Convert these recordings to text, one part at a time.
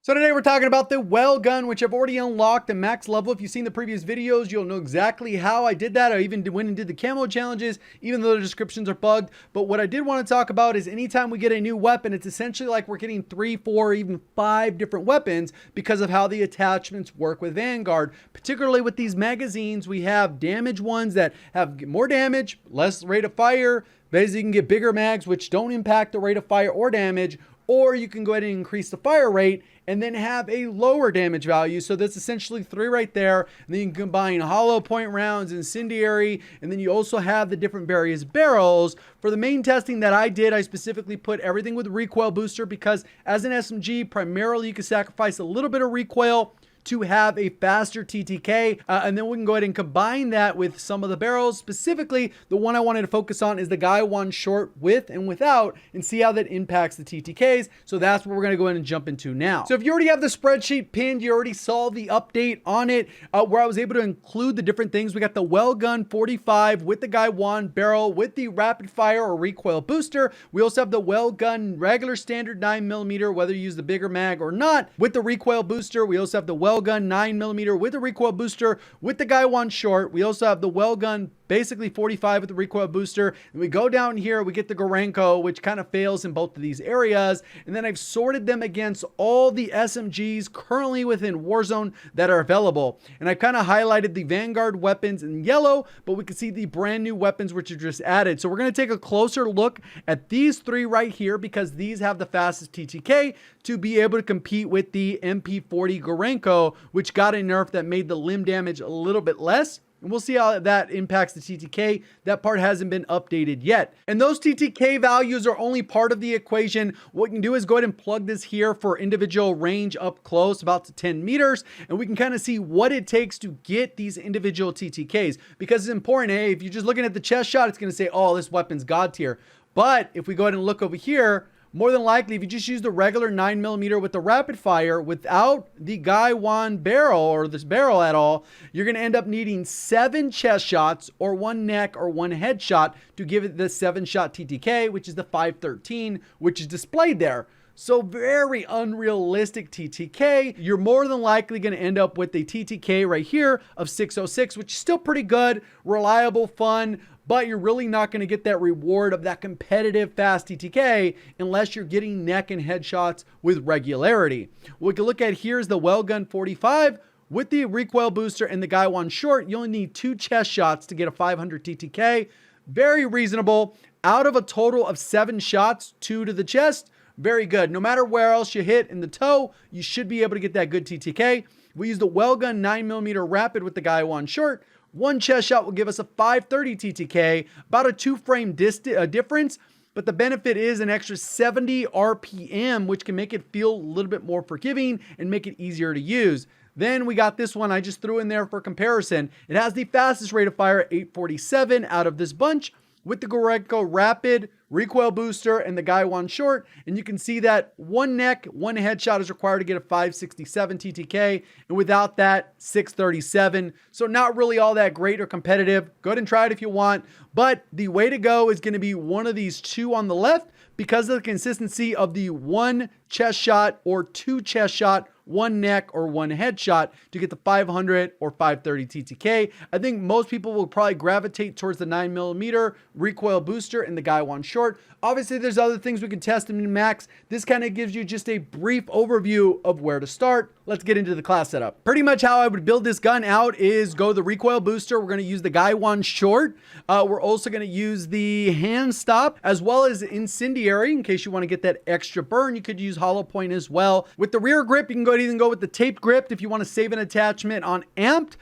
So today we're talking about the Welgun, which I've already unlocked the max level. If you've seen the previous videos, you'll know exactly how I did that. I even went and did the camo challenges, even though the descriptions are bugged. But what I did want to talk about is anytime we get a new weapon, it's essentially like we're getting 3, 4, even 5 different weapons because of how the attachments work with Vanguard. Particularly with these magazines, we have damage ones that have more damage, less rate of fire. Basically, you can get bigger mags, which don't impact the rate of fire or damage. Or you can go ahead and increase the fire rate and then have a lower damage value. So that's essentially 3 right there. And then you can combine hollow point rounds, incendiary, and then you also have the different various barrels. For the main testing that I did, I specifically put everything with recoil booster because as an SMG, primarily you can sacrifice a little bit of recoil to have a faster TTK, and then we can go ahead and combine that with some of the barrels. Specifically, the one I wanted to focus on is the Gfuel short with and without, and see how that impacts the TTKs. So that's what we're going to go ahead and jump into now. So if you already have the spreadsheet pinned, you already saw the update on it, where I was able to include the different things. We got the Welgun 45 with the Gfuel barrel with the rapid fire or recoil booster. We also have the Welgun regular standard 9mm, whether you use the bigger mag or not, with the recoil booster. We also have the Welgun 9mm with the recoil booster with the Gfuel short. We also have the Welgun basically 45 with the recoil booster. And we go down here, we get the Gorenko, which kind of fails in both of these areas. And then I've sorted them against all the SMGs currently within Warzone that are available. And I kind of highlighted the Vanguard weapons in yellow, but we can see the brand new weapons which are just added. So we're going to take a closer look at these 3 right here because these have the fastest TTK to be able to compete with the MP40 Gorenko, which got a nerf that made the limb damage a little bit less. And we'll see how that impacts the TTK. That part hasn't been updated yet. And those TTK values are only part of the equation. What you can do is go ahead and plug this here for individual range up close, about to 10 meters. And we can kind of see what it takes to get these individual TTKs. Because it's important, hey, if you're just looking at the chest shot, it's going to say, oh, this weapon's God tier. But if we go ahead and look over here, more than likely, if you just use the regular 9mm with the rapid fire without the Gfuel barrel or this barrel at all, you're going to end up needing 7 chest shots or 1 neck or 1 headshot to give it the 7-shot TTK, which is the 513, which is displayed there. So very unrealistic TTK. You're more than likely going to end up with a TTK right here of 606, which is still pretty good, reliable, fun, but you're really not going to get that reward of that competitive fast TTK unless you're getting neck and headshots with regularity. What we can look at here is the Welgun 45 with the recoil booster and the Gfuel short. You only need 2 chest shots to get a 500 TTK. Very reasonable. Out of a total of 7 shots, 2 to the chest. Very good. No matter where else you hit in the toe, you should be able to get that good TTK. We use the Welgun 9mm rapid with the Gfuel short. 1 chest shot will give us a 530 TTK, about a 2-frame difference, but the benefit is an extra 70 RPM, which can make it feel a little bit more forgiving and make it easier to use. Then we got this one I just threw in there for comparison. It has the fastest rate of fire at 847 out of this bunch with the Gorenko rapid, recoil booster, and the Gfuel short. And you can see that 1 neck, 1 headshot is required to get a 567 TTK. And without that, 637. So not really all that great or competitive. Go ahead and try it if you want. But the way to go is going to be one of these 2 on the left because of the consistency of the 1 chest shot or 2 chest shot, 1 neck or 1 headshot to get the 500 or 530 TTK. I think most people will probably gravitate towards the 9mm recoil booster and the Gfuel short. Obviously, there's other things we can test in max. This kind of gives you just a brief overview of where to start. Let's get into the class setup. Pretty much how I would build this gun out is go the recoil booster. We're going to use the Gfuel short. We're also going to use the hand stop as well as incendiary in case you want to get that extra burn. You could use hollow point as well. With the rear grip, you can go ahead and go with the taped grip if you want to save an attachment on amped,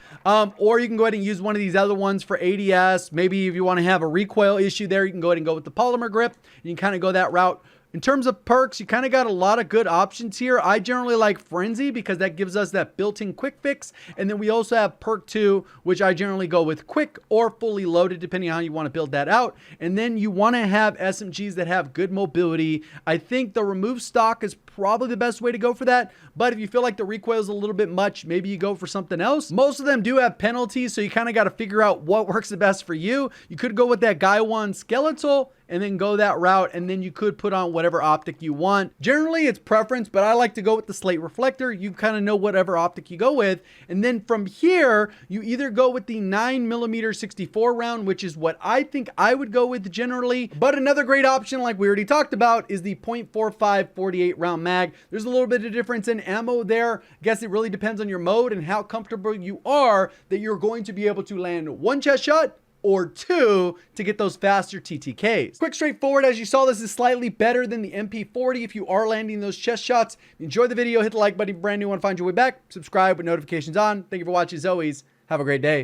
or you can go ahead and use one of these other ones for ADS. Maybe if you want to have a recoil issue there, you can go ahead and go with the polymer grip. You can kind of go that route. In terms of perks, you kind of got a lot of good options here. I generally like Frenzy because that gives us that built-in quick fix. And then we also have perk 2, which I generally go with quick or fully loaded, depending on how you want to build that out. And then you want to have SMGs that have good mobility. I think the remove stock is probably the best way to go for that. But if you feel like the recoil is a little bit much, maybe you go for something else. Most of them do have penalties, so you kind of got to figure out what works the best for you. You could go with that Gfuel skeletal and then go that route, and then you could put on whatever optic you want. Generally, it's preference, but I like to go with the slate reflector. You kind of know whatever optic you go with, and then from here, you either go with the 9mm 64 round, which is what I think I would go with generally, but another great option, like we already talked about, is the .45 48 round mag. There's a little bit of difference in ammo there. I guess it really depends on your mode and how comfortable you are that you're going to be able to land one chest shot or two to get those faster TTKs. Quick, straightforward. As you saw, this is slightly better than the MP40 if you are landing those chest shots. If you enjoyed the video, hit the like button. If you're brand new, want to find your way back, subscribe with notifications on. Thank you for watching. As always, have a great day.